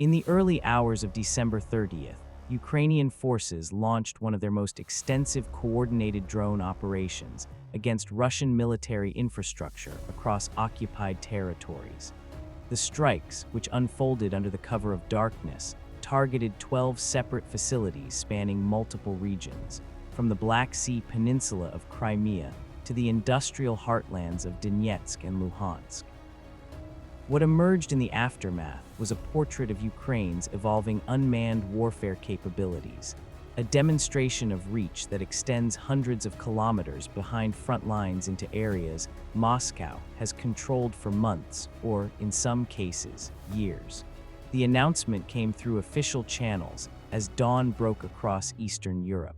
In the early hours of December 30th, Ukrainian forces launched one of their most extensive coordinated drone operations against Russian military infrastructure across occupied territories. The strikes, which unfolded under the cover of darkness, targeted 12 separate facilities spanning multiple regions, from the Black Sea Peninsula of Crimea to the industrial heartlands of Donetsk and Luhansk. What emerged in the aftermath was a portrait of Ukraine's evolving unmanned warfare capabilities, a demonstration of reach that extends hundreds of kilometers behind front lines into areas Moscow has controlled for months or, in some cases, years. The announcement came through official channels as dawn broke across Eastern Europe.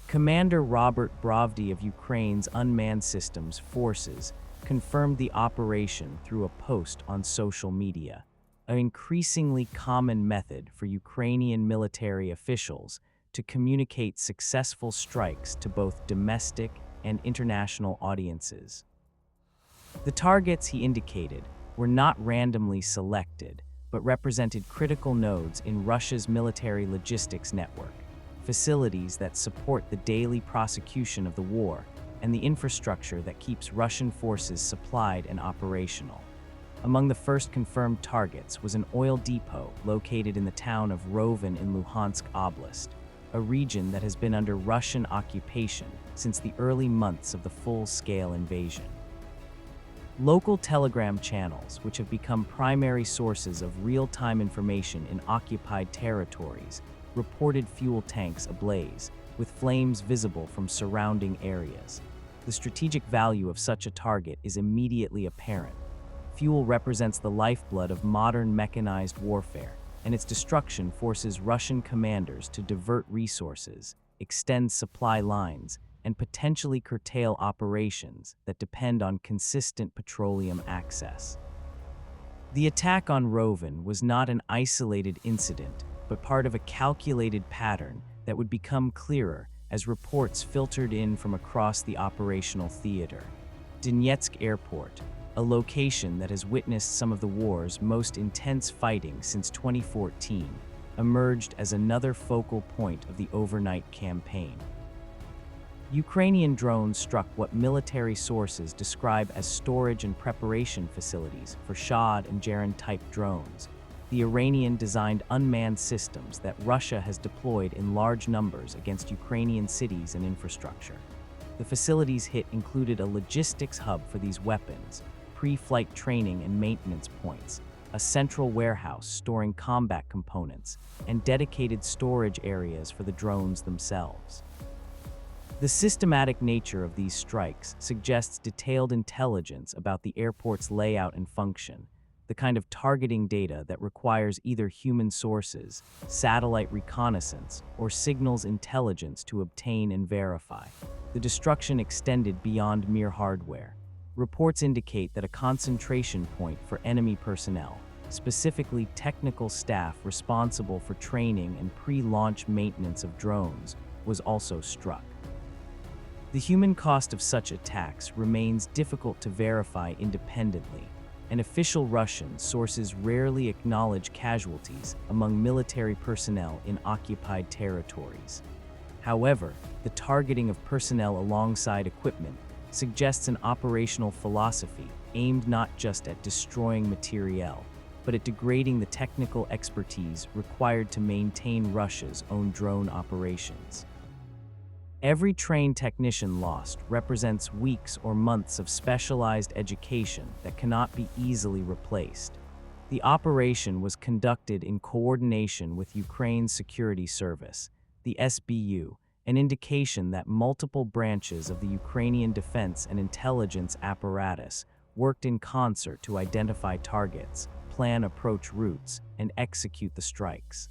Commander Robert Brovdi of Ukraine's unmanned systems forces confirmed the operation through a post on social media, an increasingly common method for Ukrainian military officials to communicate successful strikes to both domestic and international audiences. The targets, he indicated, were not randomly selected, but represented critical nodes in Russia's military logistics network, facilities that support the daily prosecution of the war and the infrastructure that keeps Russian forces supplied and operational. Among the first confirmed targets was an oil depot located in the town of Roven in Luhansk Oblast, a region that has been under Russian occupation since the early months of the full-scale invasion. Local telegram channels, which have become primary sources of real-time information in occupied territories, reported fuel tanks ablaze, with flames visible from surrounding areas. The strategic value of such a target is immediately apparent. Fuel represents the lifeblood of modern mechanized warfare, and its destruction forces Russian commanders to divert resources, extend supply lines, and potentially curtail operations that depend on consistent petroleum access. The attack on Roven was not an isolated incident, but part of a calculated pattern that would become clearer as reports filtered in from across the operational theater. Donetsk Airport, a location that has witnessed some of the war's most intense fighting since 2014, emerged as another focal point of the overnight campaign. Ukrainian drones struck what military sources describe as storage and preparation facilities for Shahd and Jaran-type drones, the Iranian-designed unmanned systems that Russia has deployed in large numbers against Ukrainian cities and infrastructure. The facilities hit included a logistics hub for these weapons, pre-flight training and maintenance points, a central warehouse storing combat components, and dedicated storage areas for the drones themselves. The systematic nature of these strikes suggests detailed intelligence about the airport's layout and function, the kind of targeting data that requires either human sources, satellite reconnaissance, or signals intelligence to obtain and verify. The destruction extended beyond mere hardware. Reports indicate that a concentration point for enemy personnel, specifically technical staff responsible for training and pre-launch maintenance of drones, was also struck. The human cost of such attacks remains difficult to verify independently, and official Russian sources rarely acknowledge casualties among military personnel in occupied territories. However, the targeting of personnel alongside equipment suggests an operational philosophy aimed not just at destroying materiel, but at degrading the technical expertise required to maintain Russia's own drone operations. Every trained technician lost represents weeks or months of specialized education that cannot be easily replaced. The operation was conducted in coordination with Ukraine's security service, the SBU, an indication that multiple branches of the Ukrainian defense and intelligence apparatus worked in concert to identify targets, plan approach routes, and execute the strikes.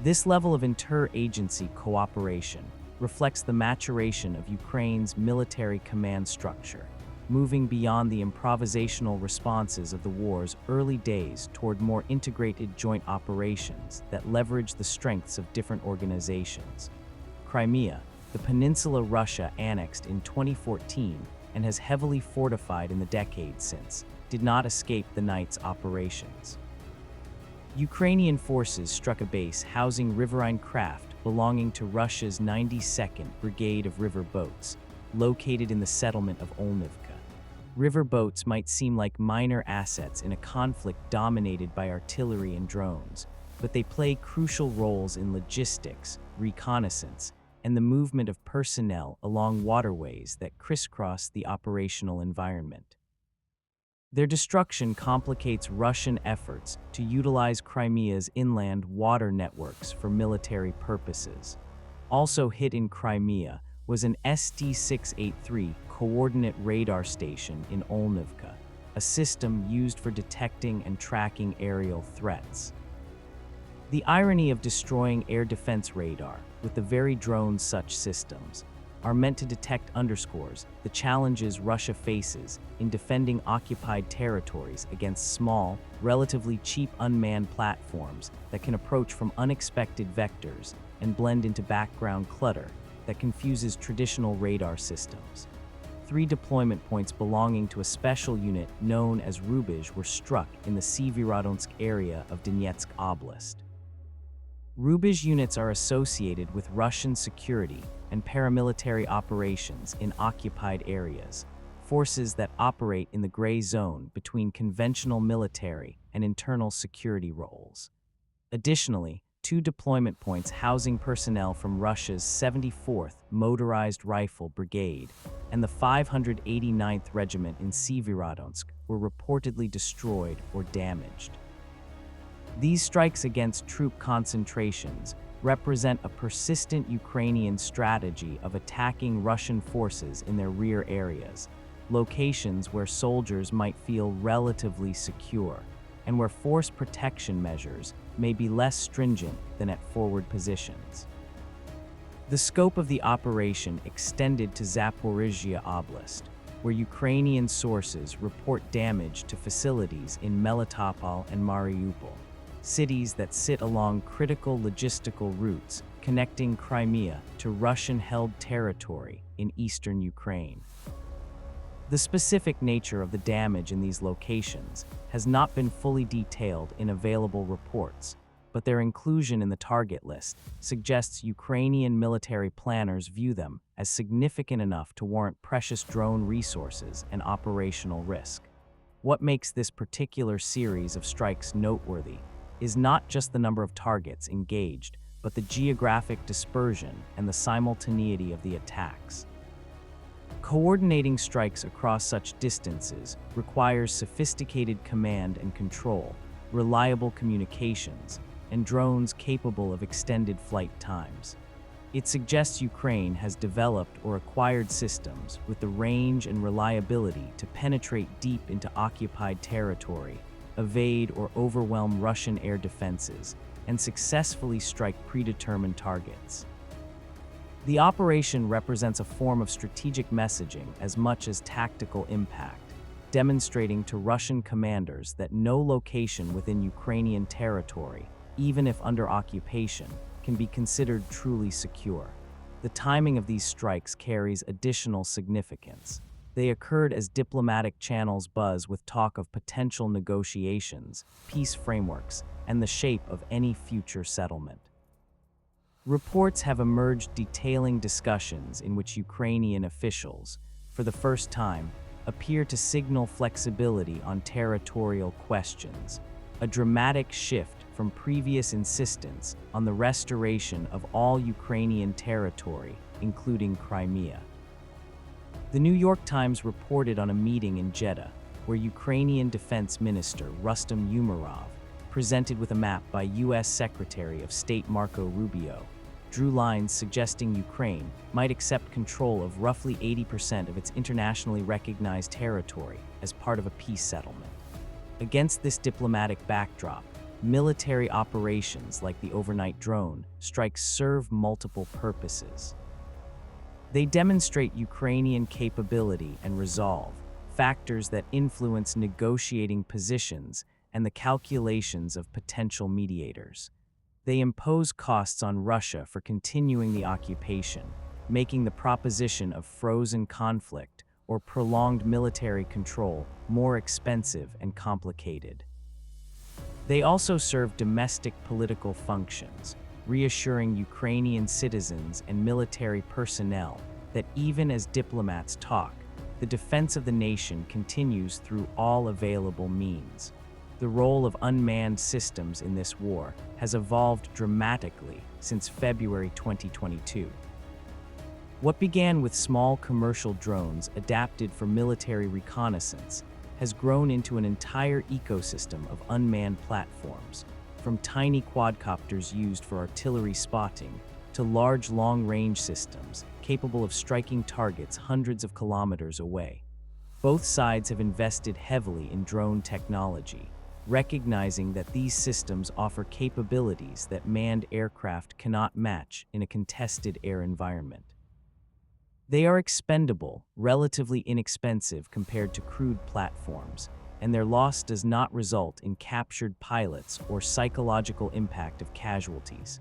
This level of inter-agency cooperation reflects the maturation of Ukraine's military command structure, moving beyond the improvisational responses of the war's early days toward more integrated joint operations that leverage the strengths of different organizations. Crimea, the peninsula Russia annexed in 2014 and has heavily fortified in the decades since, did not escape the night's operations. Ukrainian forces struck a base housing riverine craft belonging to Russia's 92nd Brigade of River Boats, located in the settlement of Olnivka. River boats might seem like minor assets in a conflict dominated by artillery and drones, but they play crucial roles in logistics, reconnaissance, and the movement of personnel along waterways that crisscross the operational environment. Their destruction complicates Russian efforts to utilize Crimea's inland water networks for military purposes. Also hit in Crimea was an SD-683 coordinate radar station in Olnivka, a system used for detecting and tracking aerial threats. The irony of destroying air defense radar with the very drones such systems are meant to detect underscores the challenges Russia faces in defending occupied territories against small, relatively cheap unmanned platforms that can approach from unexpected vectors and blend into background clutter that confuses traditional radar systems. 3 deployment points belonging to a special unit known as Rubizh were struck in the Severodonetsk area of Donetsk Oblast. Rubizh units are associated with Russian security and paramilitary operations in occupied areas, forces that operate in the gray zone between conventional military and internal security roles. Additionally, 2 deployment points housing personnel from Russia's 74th Motorized Rifle Brigade and the 589th Regiment in Severodonetsk were reportedly destroyed or damaged. These strikes against troop concentrations represent a persistent Ukrainian strategy of attacking Russian forces in their rear areas, locations where soldiers might feel relatively secure, and where force protection measures may be less stringent than at forward positions. The scope of the operation extended to Zaporizhzhia Oblast, where Ukrainian sources report damage to facilities in Melitopol and Mariupol, cities that sit along critical logistical routes connecting Crimea to Russian-held territory in eastern Ukraine. The specific nature of the damage in these locations has not been fully detailed in available reports, but their inclusion in the target list suggests Ukrainian military planners view them as significant enough to warrant precious drone resources and operational risk. What makes this particular series of strikes noteworthy is not just the number of targets engaged, but the geographic dispersion and the simultaneity of the attacks. Coordinating strikes across such distances requires sophisticated command and control, reliable communications, and drones capable of extended flight times. It suggests Ukraine has developed or acquired systems with the range and reliability to penetrate deep into occupied territory, evade or overwhelm Russian air defenses, and successfully strike predetermined targets. The operation represents a form of strategic messaging as much as tactical impact, demonstrating to Russian commanders that no location within Ukrainian territory, even if under occupation, can be considered truly secure. The timing of these strikes carries additional significance. They occurred as diplomatic channels buzz with talk of potential negotiations, peace frameworks, and the shape of any future settlement. Reports have emerged detailing discussions in which Ukrainian officials, for the first time, appear to signal flexibility on territorial questions, a dramatic shift from previous insistence on the restoration of all Ukrainian territory, including Crimea. The New York Times reported on a meeting in Jeddah where Ukrainian Defense Minister Rustem Umerov, presented with a map by U.S. Secretary of State Marco Rubio, drew lines suggesting Ukraine might accept control of roughly 80% of its internationally recognized territory as part of a peace settlement. Against this diplomatic backdrop, military operations like the overnight drone strikes serve multiple purposes. They demonstrate Ukrainian capability and resolve, factors that influence negotiating positions and the calculations of potential mediators. They impose costs on Russia for continuing the occupation, making the proposition of frozen conflict or prolonged military control more expensive and complicated. They also serve domestic political functions, reassuring Ukrainian citizens and military personnel that even as diplomats talk, the defense of the nation continues through all available means. The role of unmanned systems in this war has evolved dramatically since February 2022. What began with small commercial drones adapted for military reconnaissance has grown into an entire ecosystem of unmanned platforms, from tiny quadcopters used for artillery spotting to large long-range systems capable of striking targets hundreds of kilometers away. Both sides have invested heavily in drone technology, recognizing that these systems offer capabilities that manned aircraft cannot match in a contested air environment. They are expendable, relatively inexpensive compared to crewed platforms, and their loss does not result in captured pilots or psychological impact of casualties.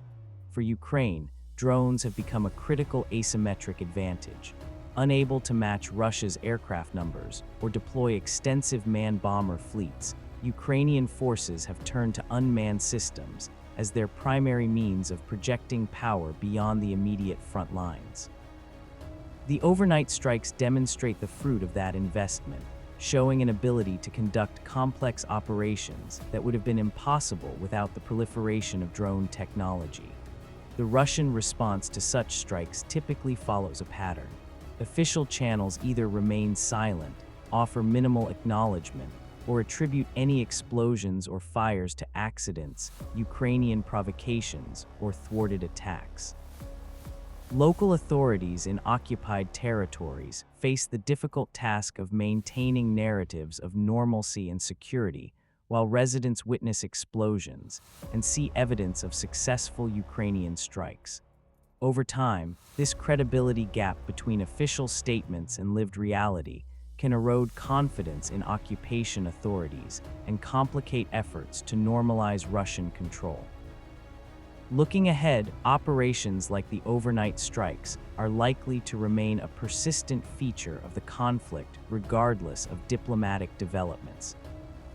For Ukraine, drones have become a critical asymmetric advantage. Unable to match Russia's aircraft numbers or deploy extensive man-bomber fleets, Ukrainian forces have turned to unmanned systems as their primary means of projecting power beyond the immediate front lines. The overnight strikes demonstrate the fruit of that investment, showing an ability to conduct complex operations that would have been impossible without the proliferation of drone technology. The Russian response to such strikes typically follows a pattern. Official channels either remain silent, offer minimal acknowledgement, or attribute any explosions or fires to accidents, Ukrainian provocations, or thwarted attacks. Local authorities in occupied territories face the difficult task of maintaining narratives of normalcy and security, while residents witness explosions and see evidence of successful Ukrainian strikes. Over time, this credibility gap between official statements and lived reality can erode confidence in occupation authorities and complicate efforts to normalize Russian control. Looking ahead, operations like the overnight strikes are likely to remain a persistent feature of the conflict regardless of diplomatic developments.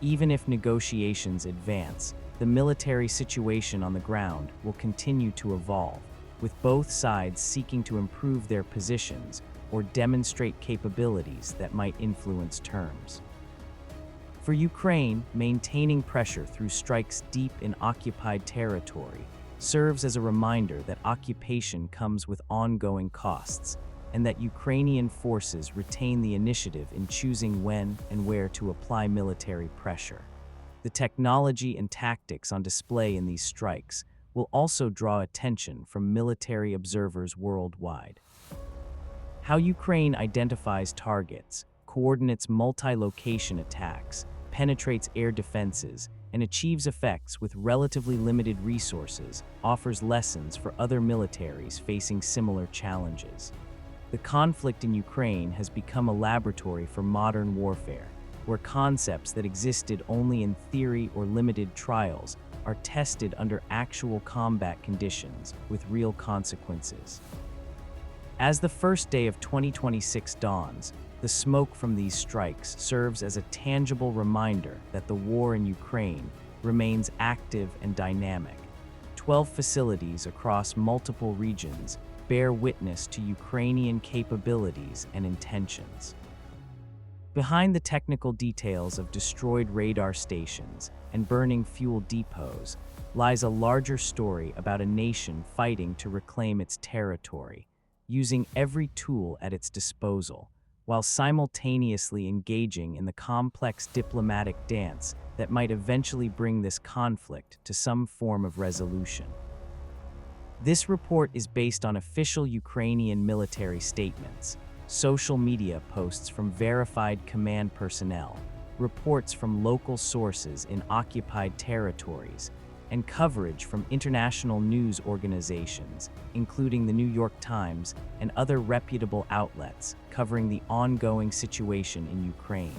Even if negotiations advance, the military situation on the ground will continue to evolve, with both sides seeking to improve their positions or demonstrate capabilities that might influence terms. For Ukraine, maintaining pressure through strikes deep in occupied territory serves as a reminder that occupation comes with ongoing costs, and that Ukrainian forces retain the initiative in choosing when and where to apply military pressure. The technology and tactics on display in these strikes will also draw attention from military observers worldwide. How Ukraine identifies targets, coordinates multi-location attacks, penetrates air defenses, and achieves effects with relatively limited resources offers lessons for other militaries facing similar challenges. The conflict in Ukraine has become a laboratory for modern warfare, where concepts that existed only in theory or limited trials are tested under actual combat conditions with real consequences. As the first day of 2026 dawns, the smoke from these strikes serves as a tangible reminder that the war in Ukraine remains active and dynamic. 12 facilities across multiple regions bear witness to Ukrainian capabilities and intentions. Behind the technical details of destroyed radar stations and burning fuel depots lies a larger story about a nation fighting to reclaim its territory, using every tool at its disposal, while simultaneously engaging in the complex diplomatic dance that might eventually bring this conflict to some form of resolution. This report is based on official Ukrainian military statements, social media posts from verified command personnel, reports from local sources in occupied territories, and coverage from international news organizations, including the New York Times and other reputable outlets covering the ongoing situation in Ukraine.